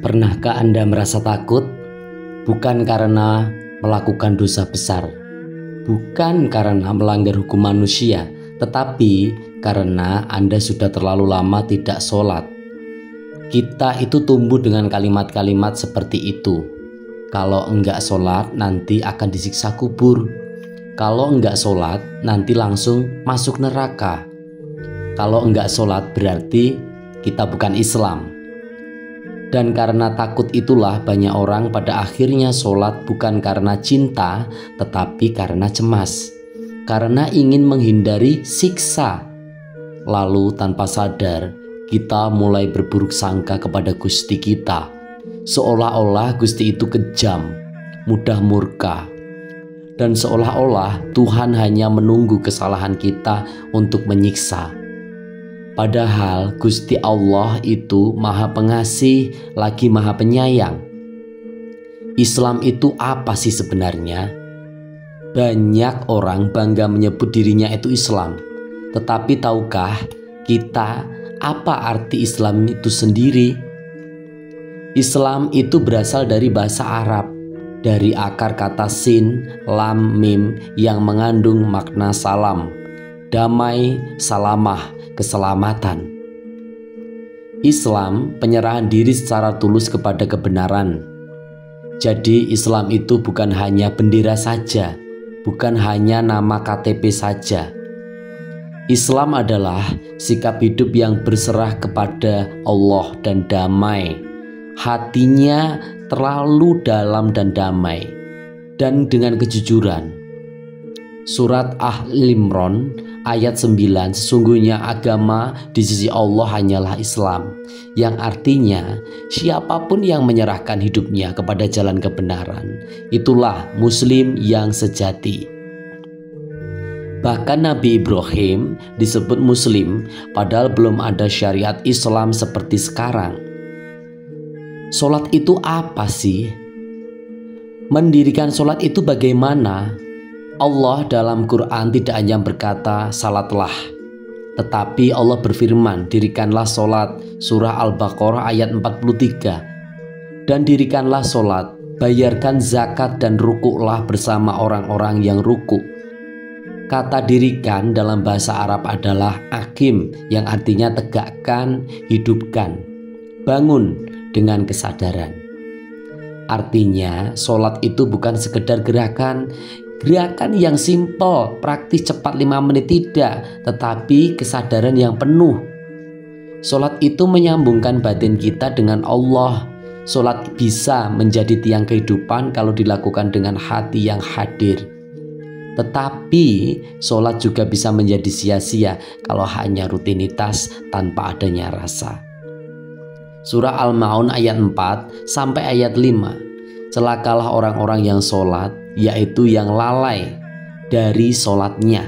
Pernahkah Anda merasa takut? Bukan karena melakukan dosa besar, bukan karena melanggar hukum manusia, tetapi karena Anda sudah terlalu lama tidak sholat. Kita itu tumbuh dengan kalimat-kalimat seperti itu. Kalau enggak sholat nanti akan disiksa kubur. Kalau enggak sholat nanti langsung masuk neraka. Kalau enggak sholat berarti kita bukan Islam. Dan karena takut itulah banyak orang pada akhirnya sholat bukan karena cinta, tetapi karena cemas. Karena ingin menghindari siksa. Lalu tanpa sadar kita mulai berburuk sangka kepada Gusti kita. Seolah-olah Gusti itu kejam, mudah murka. Dan seolah-olah Tuhan hanya menunggu kesalahan kita untuk menyiksa. Padahal Gusti Allah itu Maha Pengasih lagi Maha Penyayang. Islam itu apa sih sebenarnya? Banyak orang bangga menyebut dirinya itu Islam. Tetapi tahukah kita apa arti Islam itu sendiri? Islam itu berasal dari bahasa Arab, dari akar kata sin, lam, mim yang mengandung makna salam, damai, salamah, keselamatan. Islam penyerahan diri secara tulus kepada kebenaran. Jadi Islam itu bukan hanya bendera saja, bukan hanya nama KTP saja. Islam adalah sikap hidup yang berserah kepada Allah dan damai. Hatinya terlalu dalam dan damai, dan dengan kejujuran. Surat Al-Imran ayat 9, sesungguhnya agama di sisi Allah hanyalah Islam, yang artinya siapapun yang menyerahkan hidupnya kepada jalan kebenaran, itulah Muslim yang sejati. Bahkan Nabi Ibrahim disebut Muslim, padahal belum ada syariat Islam seperti sekarang. Sholat itu apa sih? Mendirikan sholat itu bagaimana? Allah dalam Quran tidak hanya berkata salatlah, tetapi Allah berfirman dirikanlah sholat, surah Al-Baqarah ayat 43. Dan dirikanlah sholat, bayarkan zakat dan rukuklah bersama orang-orang yang rukuk. Kata dirikan dalam bahasa Arab adalah akim, yang artinya tegakkan, hidupkan, bangun dengan kesadaran. Artinya sholat itu bukan sekedar gerakan yang simpel, praktis, cepat 5 menit, tidak, tetapi kesadaran yang penuh. Sholat itu menyambungkan batin kita dengan Allah. Sholat bisa menjadi tiang kehidupan kalau dilakukan dengan hati yang hadir. Tetapi sholat juga bisa menjadi sia-sia kalau hanya rutinitas tanpa adanya rasa. Surah Al-Ma'un ayat 4 sampai ayat 5. Celakalah orang-orang yang sholat, yaitu yang lalai dari sholatnya.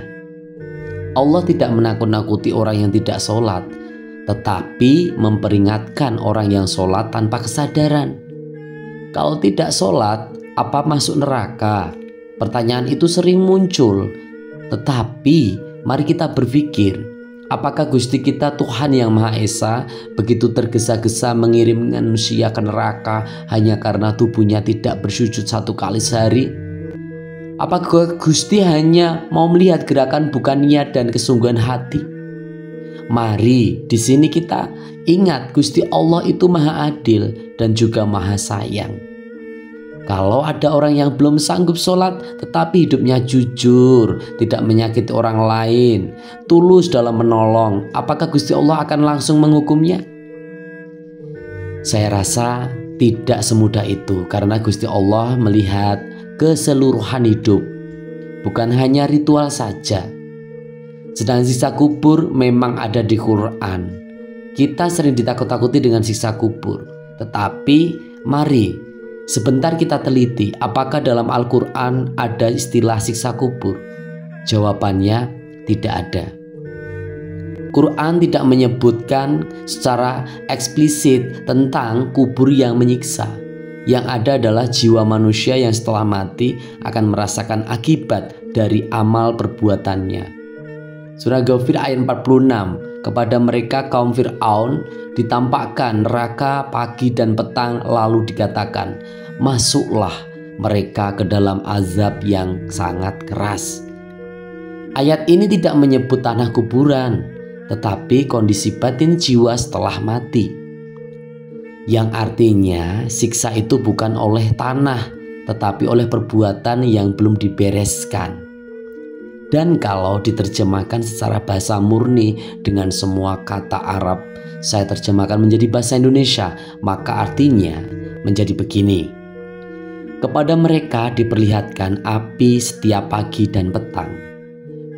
Allah tidak menakut-nakuti orang yang tidak sholat, tetapi memperingatkan orang yang sholat tanpa kesadaran. Kalau tidak sholat, apa masuk neraka? Pertanyaan itu sering muncul. Tetapi mari kita berpikir, apakah Gusti kita Tuhan yang Maha Esa begitu tergesa-gesa mengirim manusia ke neraka hanya karena tubuhnya tidak bersujud 1 kali sehari? Apakah Gusti hanya mau melihat gerakan bukan niat dan kesungguhan hati? Mari di sini kita ingat Gusti Allah itu Maha Adil dan juga Maha Sayang. Kalau ada orang yang belum sanggup sholat tetapi hidupnya jujur, tidak menyakiti orang lain, tulus dalam menolong, apakah Gusti Allah akan langsung menghukumnya? Saya rasa tidak semudah itu, karena Gusti Allah melihat keseluruhan hidup, bukan hanya ritual saja. Sedang siksa kubur memang ada di Quran. Kita sering ditakut-takuti dengan siksa kubur, tetapi mari sebentar kita teliti apakah dalam Al-Quran ada istilah siksa kubur. Jawabannya tidak ada. Quran tidak menyebutkan secara eksplisit tentang kubur yang menyiksa. Yang ada adalah jiwa manusia yang setelah mati akan merasakan akibat dari amal perbuatannya. Surah Ghafir ayat 46. Kepada mereka kaum Fir'aun Ditampakkan neraka pagi dan petang, lalu dikatakan, masuklah mereka ke dalam azab yang sangat keras. Ayat ini tidak menyebut tanah kuburan, tetapi kondisi batin jiwa setelah mati. Yang artinya siksa itu bukan oleh tanah, tetapi oleh perbuatan yang belum dibereskan. Dan kalau diterjemahkan secara bahasa murni dengan semua kata Arab, saya terjemahkan menjadi bahasa Indonesia, maka artinya menjadi begini. Kepada mereka diperlihatkan api setiap pagi dan petang.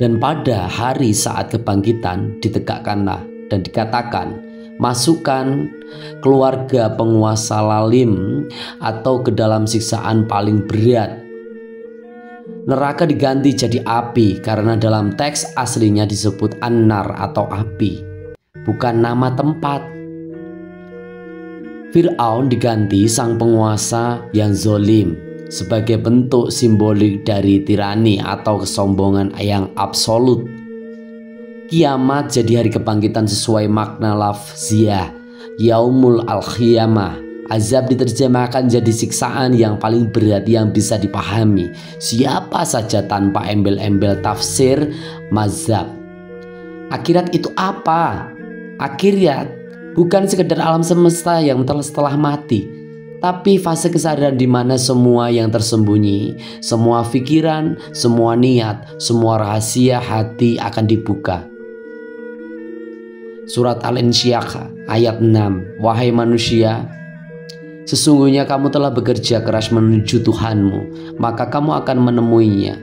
Dan pada hari saat kebangkitan ditegakkanlah dan dikatakan, masukkan keluarga penguasa lalim atau ke dalam siksaan paling berat. Neraka diganti jadi api karena dalam teks aslinya disebut an-nar atau api, bukan nama tempat. Fir'aun diganti sang penguasa yang zolim sebagai bentuk simbolik dari tirani atau kesombongan yang absolut. Kiamat jadi hari kebangkitan sesuai makna lafziah, yaumul al-qiyamah. Azab diterjemahkan jadi siksaan yang paling berat yang bisa dipahami siapa saja tanpa embel-embel tafsir mazhab. Akhirat itu apa? Akhirat bukan sekedar alam semesta yang setelah mati, tapi fase kesadaran di mana semua yang tersembunyi, semua pikiran, semua niat, semua rahasia hati akan dibuka. Surat Al-Insyiqaq ayat 6. Wahai manusia, sesungguhnya kamu telah bekerja keras menuju Tuhanmu, maka kamu akan menemuinya.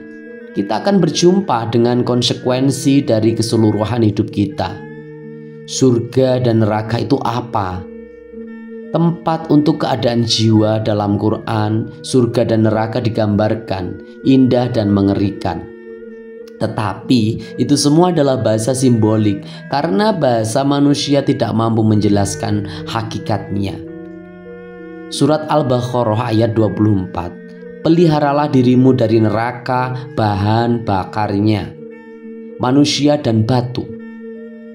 Kita akan berjumpa dengan konsekuensi dari keseluruhan hidup kita. Surga dan neraka itu apa? Tempat untuk keadaan jiwa dalam Quran, surga dan neraka digambarkan indah dan mengerikan. Tetapi itu semua adalah bahasa simbolik karena bahasa manusia tidak mampu menjelaskan hakikatnya. Surat Al-Baqarah ayat 24. Peliharalah dirimu dari neraka bahan bakarnya, manusia dan batu.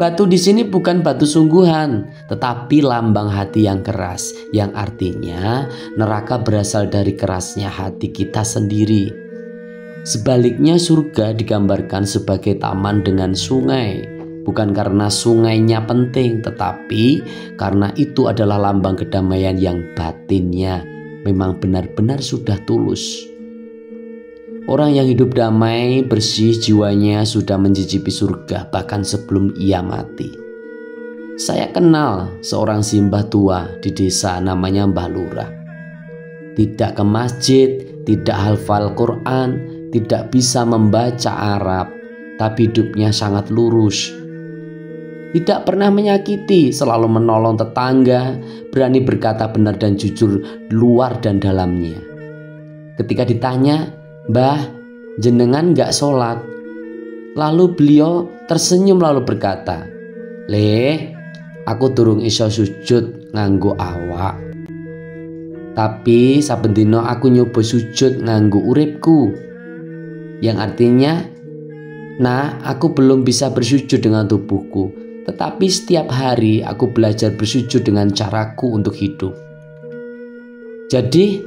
Batu di sini bukan batu sungguhan, tetapi lambang hati yang keras, yang artinya neraka berasal dari kerasnya hati kita sendiri. Sebaliknya surga digambarkan sebagai taman dengan sungai, bukan karena sungainya penting, tetapi karena itu adalah lambang kedamaian yang batinnya memang benar-benar sudah tulus. Orang yang hidup damai, bersih jiwanya sudah mencicipi surga bahkan sebelum ia mati. Saya kenal seorang simbah tua di desa namanya Mbah Lurah. Tidak ke masjid, tidak hafal Quran, tidak bisa membaca Arab, tapi hidupnya sangat lurus. Tidak pernah menyakiti, selalu menolong tetangga, berani berkata benar dan jujur luar dan dalamnya. Ketika ditanya, "Mbah, jenengan gak sholat?" Lalu beliau tersenyum lalu berkata, "Leh, aku durung iso sujud nganggo awak. Tapi saben dina aku nyoba sujud nganggo uripku." Yang artinya, nah, aku belum bisa bersujud dengan tubuhku, tetapi setiap hari aku belajar bersujud dengan caraku untuk hidup. Jadi,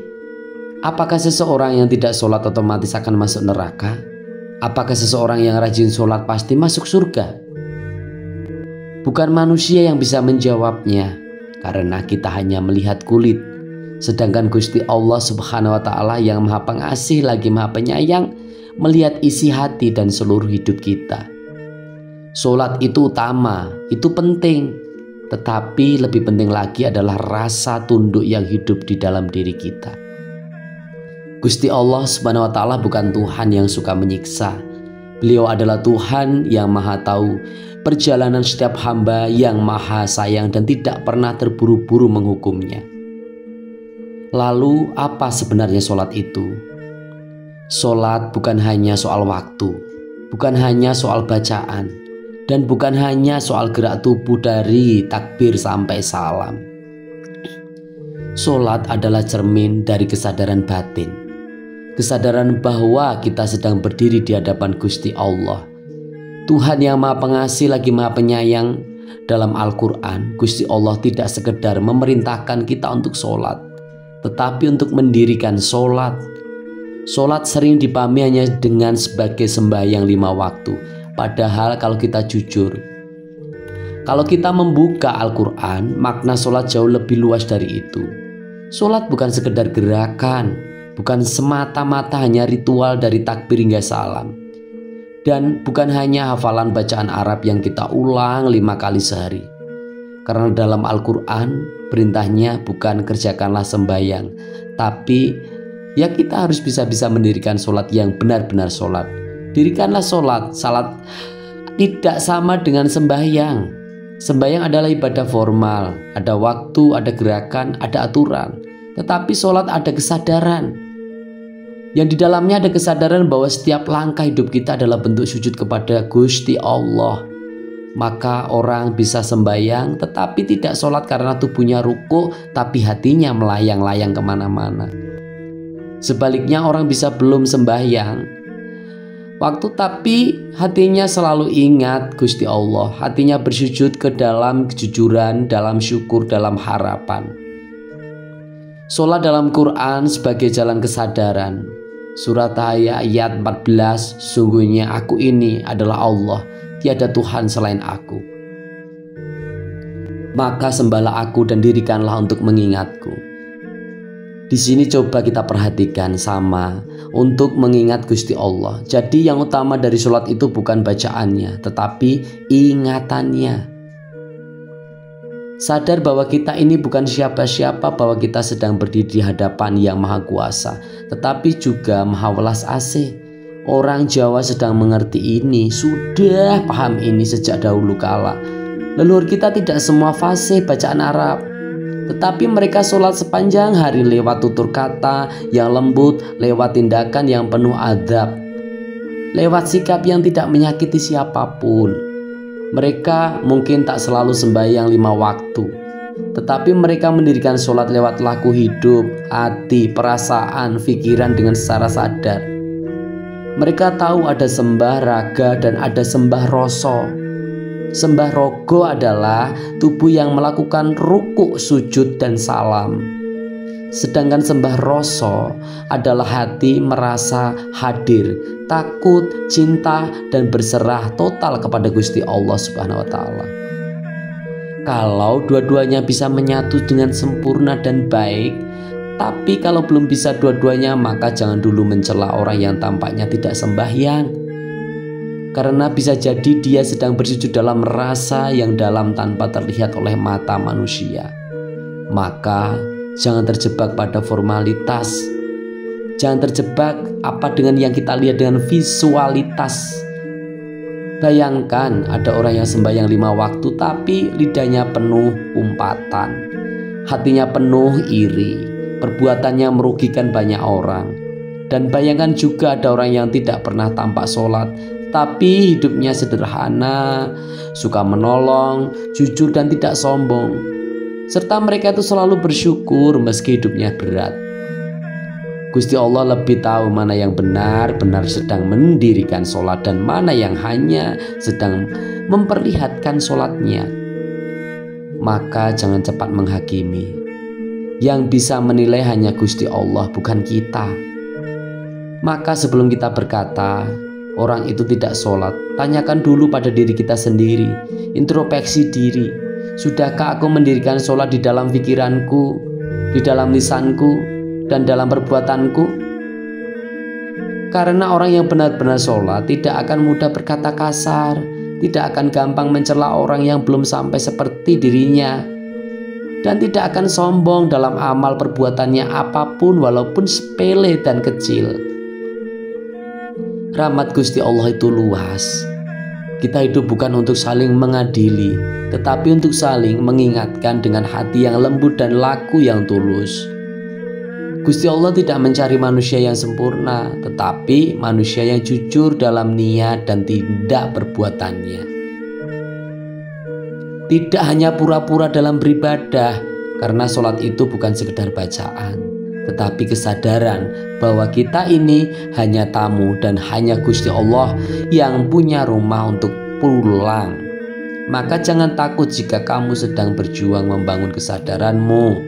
apakah seseorang yang tidak sholat otomatis akan masuk neraka? Apakah seseorang yang rajin sholat pasti masuk surga? Bukan manusia yang bisa menjawabnya, karena kita hanya melihat kulit. Sedangkan Gusti Allah Subhanahu wa Ta'ala yang Maha Pengasih lagi Maha Penyayang melihat isi hati dan seluruh hidup kita. Sholat itu utama, itu penting, tetapi lebih penting lagi adalah rasa tunduk yang hidup di dalam diri kita. Gusti Allah Subhanahu wa Ta'ala bukan Tuhan yang suka menyiksa. Beliau adalah Tuhan yang Maha Tahu perjalanan setiap hamba, yang Maha Sayang dan tidak pernah terburu-buru menghukumnya. Lalu apa sebenarnya sholat itu? Sholat bukan hanya soal waktu, bukan hanya soal bacaan, dan bukan hanya soal gerak tubuh dari takbir sampai salam. Sholat adalah cermin dari kesadaran batin, kesadaran bahwa kita sedang berdiri di hadapan Gusti Allah, Tuhan yang Maha Pengasih lagi Maha Penyayang, Dalam Al-Quran, Gusti Allah tidak sekedar memerintahkan kita untuk sholat, tetapi untuk mendirikan sholat. Sholat sering dipahami hanya dengan sebagai sembahyang 5 waktu. Padahal kalau kita jujur, kalau kita membuka Al-Quran, makna sholat jauh lebih luas dari itu. Sholat bukan sekedar gerakan, bukan semata-mata hanya ritual dari takbir hingga salam. Dan bukan hanya hafalan bacaan Arab yang kita ulang 5 kali sehari. Karena dalam Al-Quran perintahnya bukan kerjakanlah sembahyang, tapi ya kita harus bisa mendirikan sholat yang benar-benar sholat. Dirikanlah sholat. Salat tidak sama dengan sembahyang. Sembahyang adalah ibadah formal, ada waktu, ada gerakan, ada aturan. Tetapi sholat ada kesadaran, yang di dalamnya ada kesadaran bahwa setiap langkah hidup kita adalah bentuk sujud kepada Gusti Allah. Maka orang bisa sembahyang tetapi tidak sholat karena tubuhnya ruku, tapi hatinya melayang-layang kemana-mana. Sebaliknya orang bisa belum sembahyang waktu tapi hatinya selalu ingat Gusti Allah. Hatinya bersujud ke dalam kejujuran, dalam syukur, dalam harapan. Sholat dalam Quran sebagai jalan kesadaran. Surat ayat 14, sungguhnya aku ini adalah Allah, tiada Tuhan selain aku. Maka sembahlah aku dan dirikanlah untuk mengingatku. Di sini coba kita perhatikan sama untuk mengingat Gusti Allah. Jadi yang utama dari sholat itu bukan bacaannya, tetapi ingatannya. Sadar bahwa kita ini bukan siapa-siapa, bahwa kita sedang berdiri di hadapan Yang Maha Kuasa, tetapi juga Maha Welas Asih. Orang Jawa sedang mengerti ini, sudah paham ini sejak dahulu kala. Leluhur kita tidak semua fasih bacaan Arab, tetapi mereka sholat sepanjang hari lewat tutur kata yang lembut, lewat tindakan yang penuh adab, lewat sikap yang tidak menyakiti siapapun. Mereka mungkin tak selalu sembahyang 5 waktu, tetapi mereka mendirikan sholat lewat laku hidup, hati, perasaan, pikiran dengan secara sadar. Mereka tahu ada sembah raga dan ada sembah rasa. Sembah rogo adalah tubuh yang melakukan rukuk, sujud, dan salam. Sedangkan sembah rasa adalah hati merasa hadir, takut, cinta, dan berserah total kepada Gusti Allah Subhanahu wa Ta'ala. Kalau dua-duanya bisa menyatu dengan sempurna dan baik, tapi kalau belum bisa dua-duanya, maka jangan dulu mencela orang yang tampaknya tidak sembahyang. Karena bisa jadi dia sedang bersujud dalam rasa yang dalam tanpa terlihat oleh mata manusia. Maka jangan terjebak pada formalitas. Jangan terjebak dengan yang kita lihat dengan visualitas. Bayangkan ada orang yang sembahyang 5 waktu tapi lidahnya penuh umpatan, hatinya penuh iri, perbuatannya merugikan banyak orang. Dan bayangkan juga ada orang yang tidak pernah tampak sholat, tapi hidupnya sederhana, suka menolong, jujur dan tidak sombong. Serta mereka itu selalu bersyukur meski hidupnya berat. Gusti Allah lebih tahu mana yang benar-benar sedang mendirikan sholat dan mana yang hanya sedang memperlihatkan sholatnya. Maka jangan cepat menghakimi. Yang bisa menilai hanya Gusti Allah, bukan kita. Maka sebelum kita berkata orang itu tidak sholat, tanyakan dulu pada diri kita sendiri. Introspeksi diri. Sudahkah aku mendirikan sholat di dalam pikiranku, di dalam lisanku, dan dalam perbuatanku? Karena orang yang benar-benar sholat tidak akan mudah berkata kasar, tidak akan gampang mencela orang yang belum sampai seperti dirinya, dan tidak akan sombong dalam amal perbuatannya apapun walaupun sepele dan kecil. Rahmat Gusti Allah itu luas. Kita hidup bukan untuk saling mengadili, tetapi untuk saling mengingatkan dengan hati yang lembut dan laku yang tulus. Gusti Allah tidak mencari manusia yang sempurna, tetapi manusia yang jujur dalam niat dan tindak perbuatannya. Tidak hanya pura-pura dalam beribadah, karena sholat itu bukan sekedar bacaan, tetapi kesadaran bahwa kita ini hanya tamu dan hanya Gusti Allah yang punya rumah untuk pulang. Maka jangan takut jika kamu sedang berjuang membangun kesadaranmu.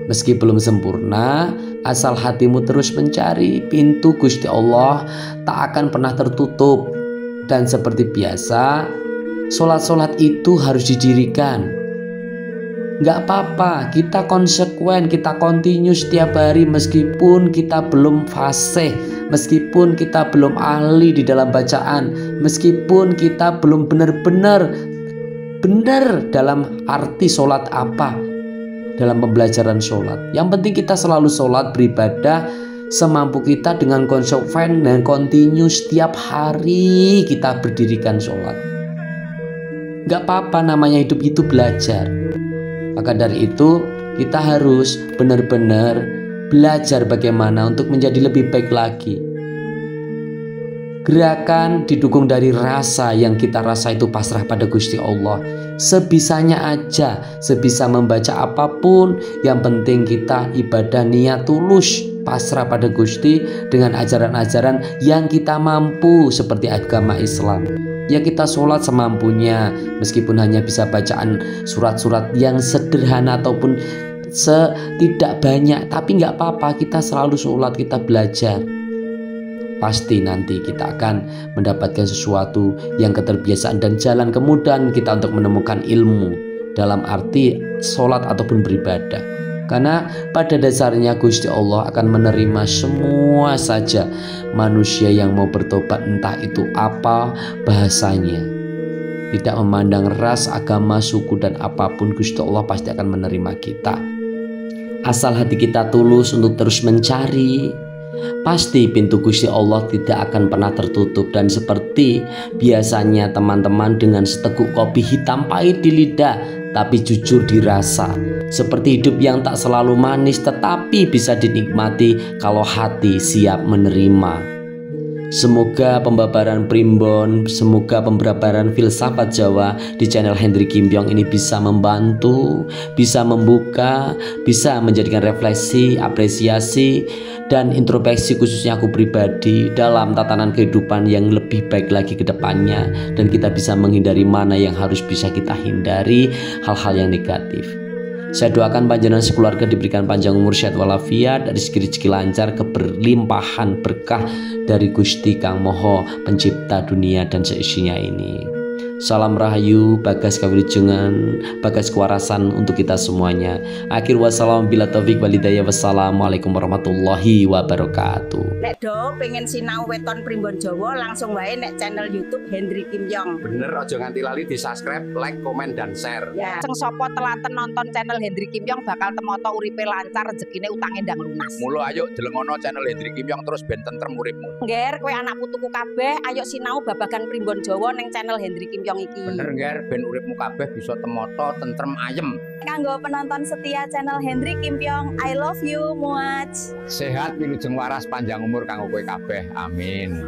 Meski belum sempurna, asal hatimu terus mencari, pintu Gusti Allah tak akan pernah tertutup. Dan seperti biasa, sholat-sholat itu harus didirikan. Gak apa-apa, kita konsekuen, kita continue setiap hari meskipun kita belum fasih, meskipun kita belum ahli di dalam bacaan, meskipun kita belum benar dalam arti sholat apa, dalam pembelajaran sholat. Yang penting kita selalu sholat, beribadah semampu kita dengan konsekuen dan continue setiap hari kita berdirikan sholat. Gak apa-apa, namanya hidup itu belajar. Maka dari itu kita harus benar-benar belajar bagaimana untuk menjadi lebih baik lagi. Gerakan didukung dari rasa yang kita rasa itu pasrah pada Gusti Allah. Sebisanya aja, sebisa membaca apapun, yang penting kita ibadah niat tulus, pasrah pada Gusti dengan ajaran-ajaran yang kita mampu seperti agama Islam. Ya kita sholat semampunya, meskipun hanya bisa bacaan surat-surat yang sederhana ataupun tidak banyak, tapi nggak apa-apa, kita selalu sholat, kita belajar. Pasti nanti kita akan mendapatkan sesuatu yang keterbiasaan dan jalan kemudahan kita untuk menemukan ilmu dalam arti sholat ataupun beribadah. Karena pada dasarnya Gusti Allah akan menerima semua saja manusia yang mau bertobat, entah itu apa bahasanya. Tidak memandang ras, agama, suku dan apapun, Gusti Allah pasti akan menerima kita. Asal hati kita tulus untuk terus mencari, pasti pintu Gusti Allah tidak akan pernah tertutup. Dan seperti biasanya teman-teman, dengan seteguk kopi hitam pahit di lidah tapi jujur dirasa, seperti hidup yang tak selalu manis tetapi bisa dinikmati kalau hati siap menerima. Semoga pembabaran primbon, semoga pembabaran filsafat Jawa di channel Hendry Kimbyong ini bisa membantu, bisa membuka, bisa menjadikan refleksi, apresiasi, dan introspeksi khususnya aku pribadi dalam tatanan kehidupan yang lebih baik lagi ke depannya. Dan kita bisa menghindari mana yang harus bisa kita hindari, hal-hal yang negatif. Saya doakan panjenengan sekeluarga diberikan panjang umur, sehat walafiat, dari segi rezeki lancar, keberlimpahan berkah dari Gusti Kang Moho pencipta dunia dan seisinya ini. Salam rahayu, bagas kawilujengan, bagas kewarasan untuk kita semuanya. Akhir wassalam, bila taufik walhidayah, wassalamualaikum warahmatullahi wabarakatuh. Nek do pengen sinau weton primbon Jawa, langsung wae nek channel YouTube Hendry Kimbyong. Bener, ojo nganti lali di subscribe, like, komen, dan share. Ya. Sing sapa telaten nonton channel Hendry Kimbyong bakal temoto uripe lancar, rezekine utange ndang lunas. Mula ayo delengono channel Hendry Kimbyong terus ben tentrem uripmu. Ngger kowe anak putuku kabeh, ayo sinau babagan primbon Jawa ning channel Hendry Kimbyong iki. Bener ngger, ben uripmu kabeh bisa temoto, tentrem, ayem. Kanggo penonton setia channel Hendry Kimbyong, I love you much. Sehat wilujeng waras, panjang umur kanggo kowe kabeh. Amin.